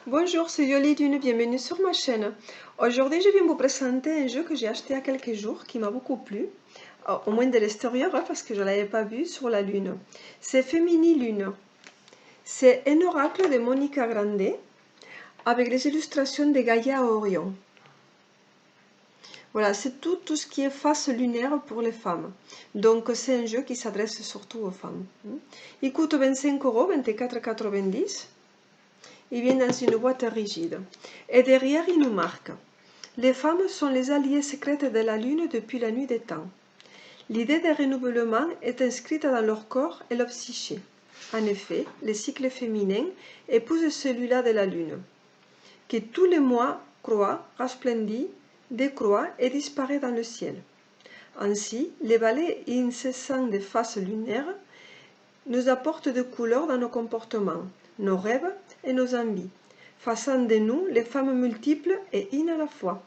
Bonjour, c'est Yoli Dune, bienvenue sur ma chaîne. Aujourd'hui, je viens vous présenter un jeu que j'ai acheté il y a quelques jours, qui m'a beaucoup plu, au moins de l'extérieur, parce que je ne l'avais pas vu sur la Lune. C'est Femini Lune. C'est un oracle de Monica Grande, avec les illustrations de Gaïa Orion. Voilà, c'est tout ce qui est face lunaire pour les femmes. Donc c'est un jeu qui s'adresse surtout aux femmes. Il coûte 25 €, 24,90 €. Il vient dans une boîte rigide. Et derrière, il nous marque: les femmes sont les alliées secrètes de la Lune depuis la nuit des temps. L'idée de renouvellement est inscrite dans leur corps et leur psyché. En effet, le cycle féminin épouse celui-là de la Lune, qui tous les mois croît, resplendit, décroît et disparaît dans le ciel. Ainsi, les balais incessants des phases lunaires nous apportent des couleurs dans nos comportements, nos rêves et nos envies, faisant de nous les femmes multiples et une à la fois.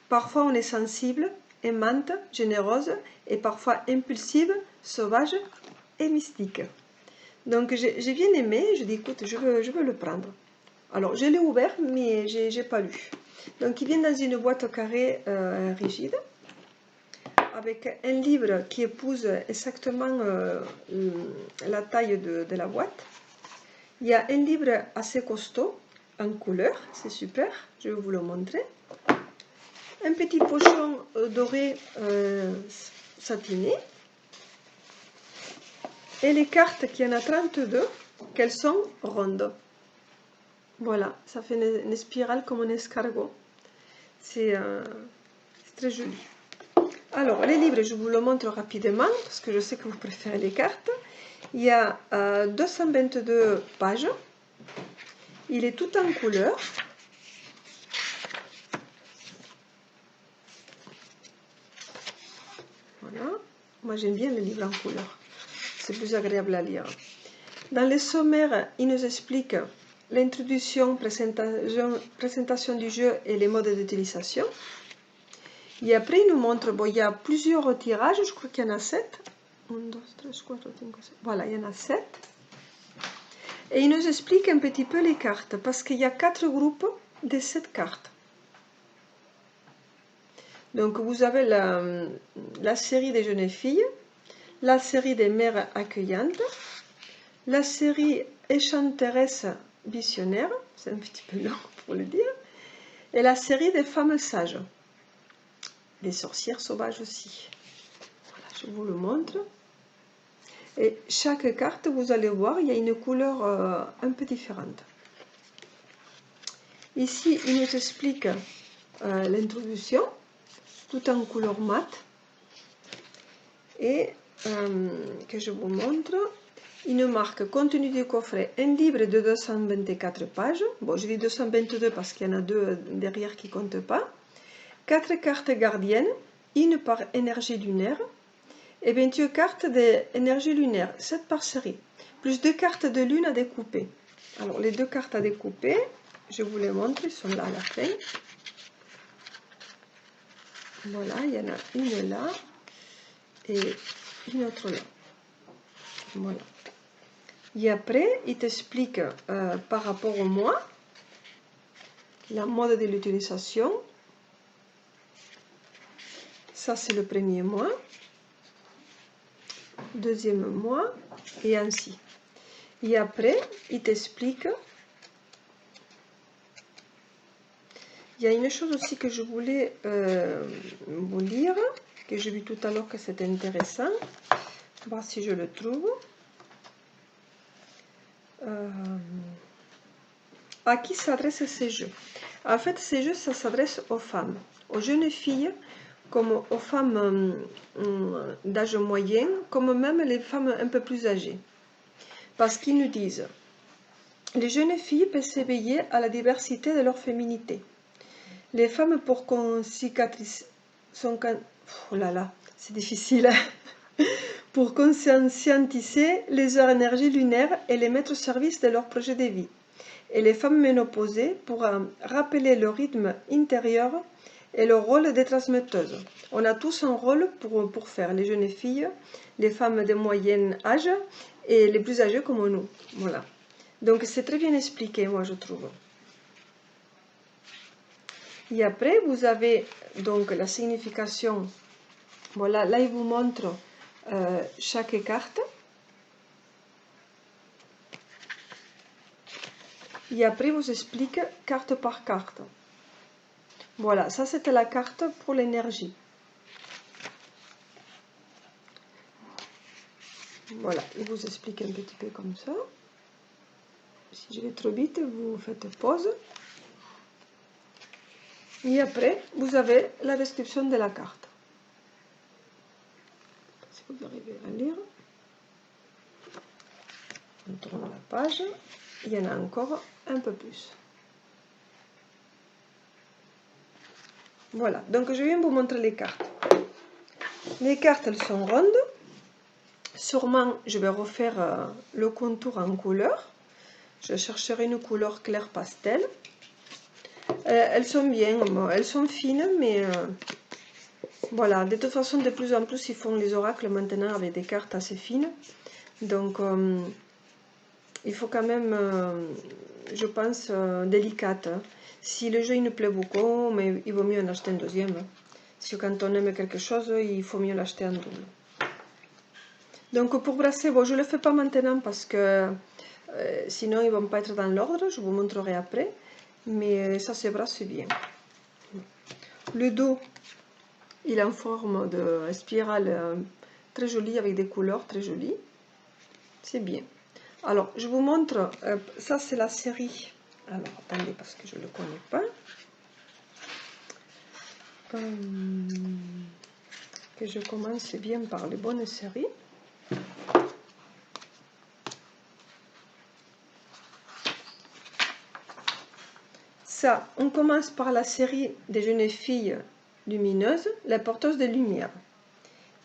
Parfois on est sensible, aimante, généreuse et parfois impulsive, sauvage et mystique. Donc j'ai bien aimé, je dis écoute, je veux le prendre. Alors je l'ai ouvert mais j'ai pas lu. Donc il vient dans une boîte carrée rigide, avec un livre qui épouse exactement la taille de la boîte. Il y a un livre assez costaud, en couleur, c'est super, je vais vous le montrer. Un petit pochon doré satiné. Et les cartes, qu'il y en a 32, qu'elles sont rondes. Voilà, ça fait une spirale comme un escargot. C'est très joli. Alors, les livres, je vous le montre rapidement, parce que je sais que vous préférez les cartes. Il y a 222 pages. Il est tout en couleur. Voilà. Moi, j'aime bien les livres en couleur. C'est plus agréable à lire. Dans les sommaires, il nous explique l'introduction, présentation du jeu et les modes d'utilisation. Et après, il nous montre, bon, il y a plusieurs tirages, je crois qu'il y en a 7. 1, 2, 3, 4, 5, 6. Voilà, il y en a 7. Et il nous explique un petit peu les cartes, parce qu'il y a 4 groupes de 7 cartes. Donc vous avez la série des jeunes filles, la série des mères accueillantes, la série échanteresse visionnaire, c'est un petit peu long pour le dire, et la série des femmes sages, les sorcières sauvages aussi. Voilà, je vous le montre. Et chaque carte, vous allez voir, il y a une couleur un peu différente. Ici, il nous explique l'introduction, tout en couleur mat. Et que je vous montre, il nous marque contenu du coffret, un livre de 224 pages. Bon, je dis 222 parce qu'il y en a 2 derrière qui ne comptent pas. 4 cartes gardiennes, une par énergie lunaire. Et 28 cartes d'énergie lunaire, 7 par série, plus 2 cartes de lune à découper. Alors les 2 cartes à découper, je vous les montre, ils sont là à la fin. Voilà, il y en a une là et une autre là. Voilà. Et après, il t'explique par rapport au mois, la mode de l'utilisation. Ça, c'est le premier mois. Deuxième mois, et ainsi. Et après, il t'explique. Il y a une chose aussi que je voulais vous dire, que j'ai vu tout à l'heure que c'était intéressant. Voir si je le trouve. À qui s'adressent ces jeux? En fait, ces jeux, ça s'adresse aux femmes, aux jeunes filles, comme aux femmes d'âge moyen, comme même les femmes un peu plus âgées. Parce qu'ils nous disent, les jeunes filles peuvent s'éveiller à la diversité de leur féminité. Les femmes, pour qu'on cicatrise, oh là là, c'est difficile. Pour conscientiser les énergies lunaires et les mettre au service de leur projet de vie. Et les femmes ménopausées pour rappeler le rythme intérieur et le rôle des transmetteuses. On a tous un rôle pour faire, les jeunes filles, les femmes de moyen âge et les plus âgées comme nous. Voilà. Donc c'est très bien expliqué, moi je trouve. Et après, vous avez donc la signification. Voilà, là, il vous montre chaque carte. Et après, il vous explique carte par carte. Voilà, ça c'était la carte pour l'énergie. Voilà, il vous explique un petit peu comme ça. Si je vais trop vite, vous faites pause. Et après, vous avez la description de la carte. Si vous arrivez à lire. On tourne la page. Il y en a encore un peu plus. Voilà, donc je viens vous montrer les cartes. Les cartes, elles sont rondes. Sûrement, je vais refaire le contour en couleur. Je chercherai une couleur claire pastel. Elles sont bien, elles sont fines, mais voilà. De toute façon, de plus en plus, ils font les oracles maintenant avec des cartes assez fines. Donc, il faut quand même, je pense, délicate. Si le jeu il nous plaît beaucoup, mais il vaut mieux en acheter un deuxième. Si quand on aime quelque chose, il faut mieux l'acheter en double. Donc pour brasser, bon, je ne le fais pas maintenant parce que sinon ils ne vont pas être dans l'ordre, je vous montrerai après. Mais ça se brasse bien. Le dos, il est en forme de spirale très jolie avec des couleurs très jolies. C'est bien. Alors, je vous montre, ça c'est la série. Alors, attendez parce que je ne le connais pas. Que je commence bien par les bonnes séries. Ça, on commence par la série des jeunes filles lumineuses, les porteuses de lumière.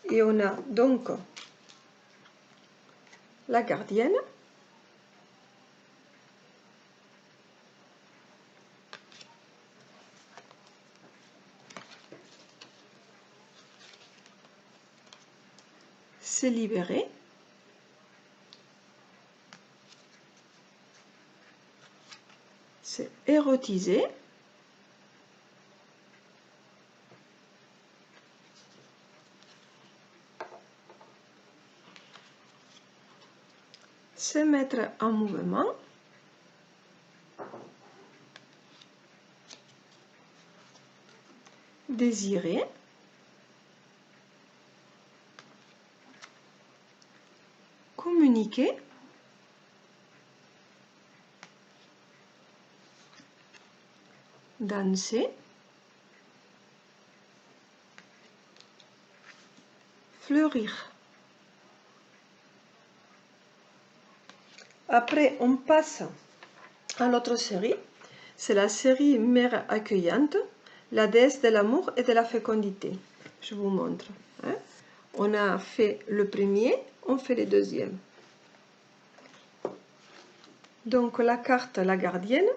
Et on a donc la gardienne, se libérer, c'est érotiser, se mettre en mouvement, désirer, communiquer, danser, fleurir. Après, on passe à l'autre série. C'est la série Mère accueillante, la déesse de l'amour et de la fécondité. Je vous montre. Hein. On a fait le premier, on fait le deuxième. Donc la carte, la gardienne.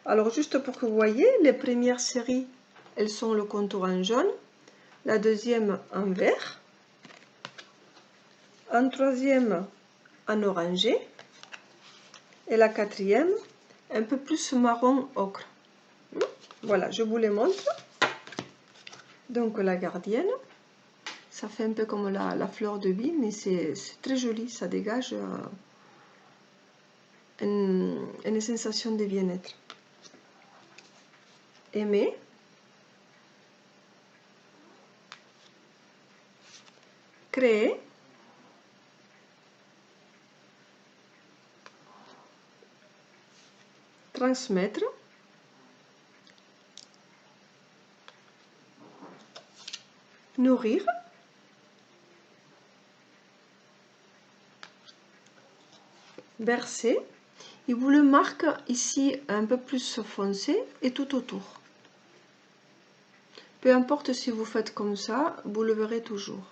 Alors juste pour que vous voyez, les premières séries, elles sont le contour en jaune, la deuxième en vert, en troisième en orangé, et la quatrième un peu plus marron ocre. Voilà, je vous les montre. Donc la gardienne, ça fait un peu comme la fleur de vie, mais c'est très joli, ça dégage une sensation de bien-être. Aimer, créer, transmettre, nourrir, bercer. Il vous le marque ici un peu plus foncé et tout autour. Peu importe si vous faites comme ça, vous le verrez toujours.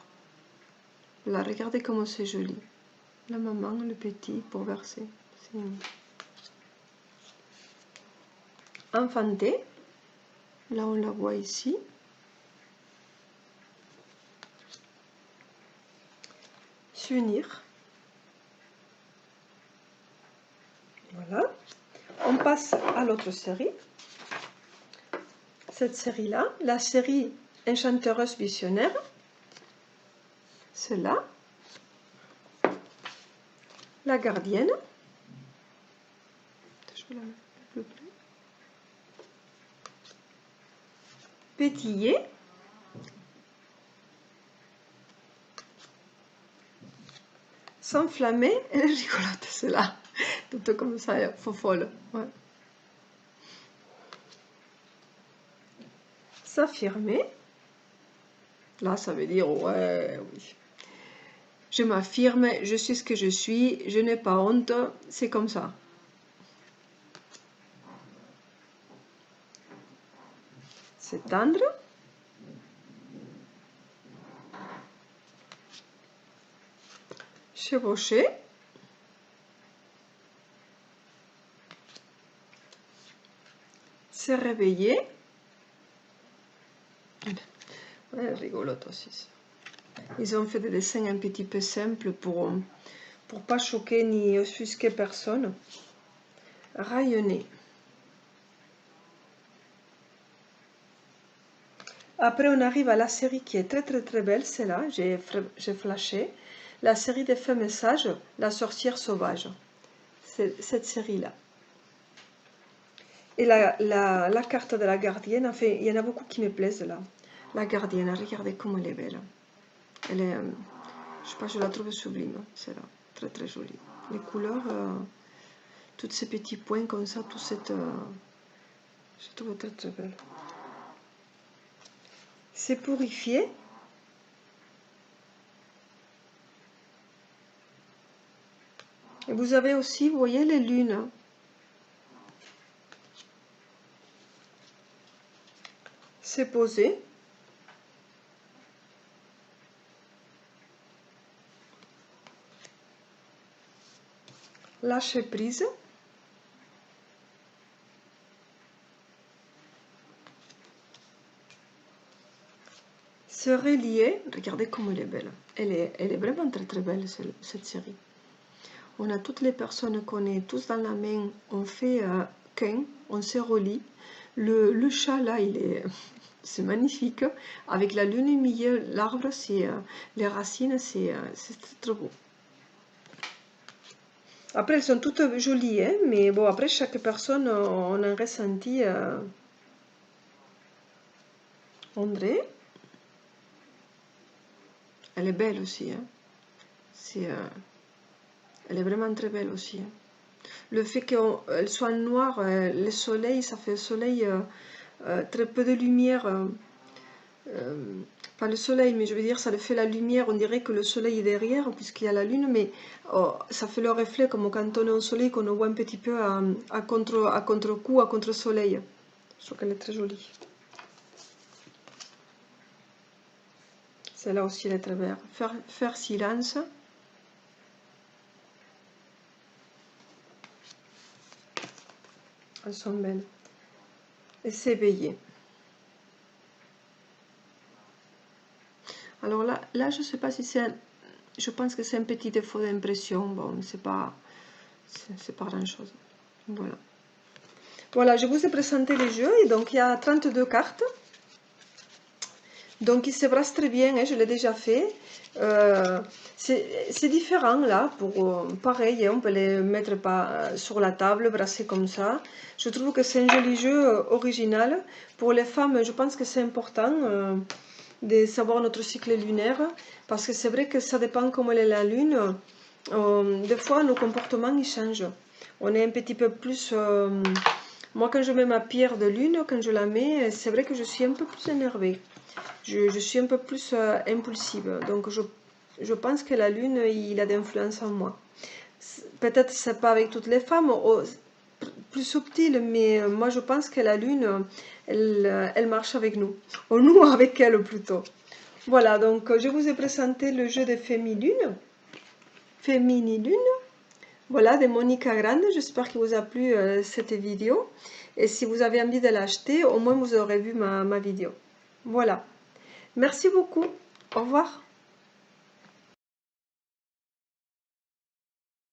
Là, regardez comment c'est joli. La maman, le petit pour verser. Enfanter. Là, on la voit ici. S'unir. Voilà. On passe à l'autre série. cette série-là, la série Enchanteuse Visionnaire, celle-là, la gardienne, je vais la mettre un peu plus, pétiller, s'enflammer, elle est rigolote celle-là, tout comme ça, folle. Ouais. S'affirmer, là ça veut dire ouais, oui. Je m'affirme, je suis ce que je suis, je n'ai pas honte, c'est comme ça. S'étendre. Chevaucher. Se réveiller. Ouais, rigolote aussi. Ils ont fait des dessins un petit peu simples pour pas choquer ni offusquer personne. Rayonner. Après, on arrive à la série qui est très belle, c'est là, j'ai flashé. La série des faits messages, la sorcière sauvage. C'est cette série-là. Et la carte de la gardienne, enfin, il y en a beaucoup qui me plaisent là. La gardienne, regardez comme elle est belle. Elle est, je sais pas, je la trouve sublime, c'est là, très jolie. Les couleurs, tous ces petits points comme ça, toute cette, je trouve très belle. C'est purifié. Et vous avez aussi, vous voyez, les lunes. C'est posé. Lâcher prise. Se relier. Regardez comme elle est belle. Elle est vraiment très belle, cette série. On a toutes les personnes qu'on est tous dans la main. On fait qu'un, on se relie. Le chat là, c'est magnifique. Avec la lune au milieu, l'arbre, les racines, c'est très beau. Après, elles sont toutes jolies, hein, mais bon, après, chaque personne, on a un ressenti. André, elle est belle aussi. Hein. Elle est vraiment très belle aussi. Hein. Le fait qu'elle soit noire, le soleil, ça fait le soleil, très peu de lumière. Pas le soleil, mais je veux dire, ça le fait la lumière. On dirait que le soleil est derrière, puisqu'il y a la lune, mais ça fait le reflet, comme quand on est au soleil, qu'on voit un petit peu à contre-coup, à contre-soleil. Je trouve qu'elle est très jolie. Celle-là aussi, elle est très belle. Faire silence. Elles sont belles. Et s'éveiller. Alors là, je ne sais pas si c'est je pense que c'est un petit défaut d'impression. Bon, c'est pas grand chose. Voilà. Voilà, je vous ai présenté les jeux. Et donc, il y a 32 cartes. Donc, il se brasse très bien. Hein, je l'ai déjà fait. C'est différent là. Pareil, hein, on peut les mettre sur la table, brasser comme ça. Je trouve que c'est un joli jeu original. Pour les femmes, je pense que c'est important. De savoir notre cycle lunaire, parce que c'est vrai que ça dépend comment est la lune. Des fois, nos comportements ils changent. On est un petit peu plus... moi, quand je mets ma pierre de lune, quand je la mets, c'est vrai que je suis un peu plus énervée. Je suis un peu plus impulsive. Donc, je pense que la lune, il a d'influence en moi. Peut-être c'est pas avec toutes les femmes, plus subtil, mais moi je pense que la lune, elle marche avec nous, ou nous avec elle plutôt. Voilà, donc je vous ai présenté le jeu de Féminilune, voilà, de Monica Grande. J'espère qu'il vous a plu cette vidéo, et si vous avez envie de l'acheter, au moins vous aurez vu ma vidéo. Voilà, merci beaucoup, au revoir.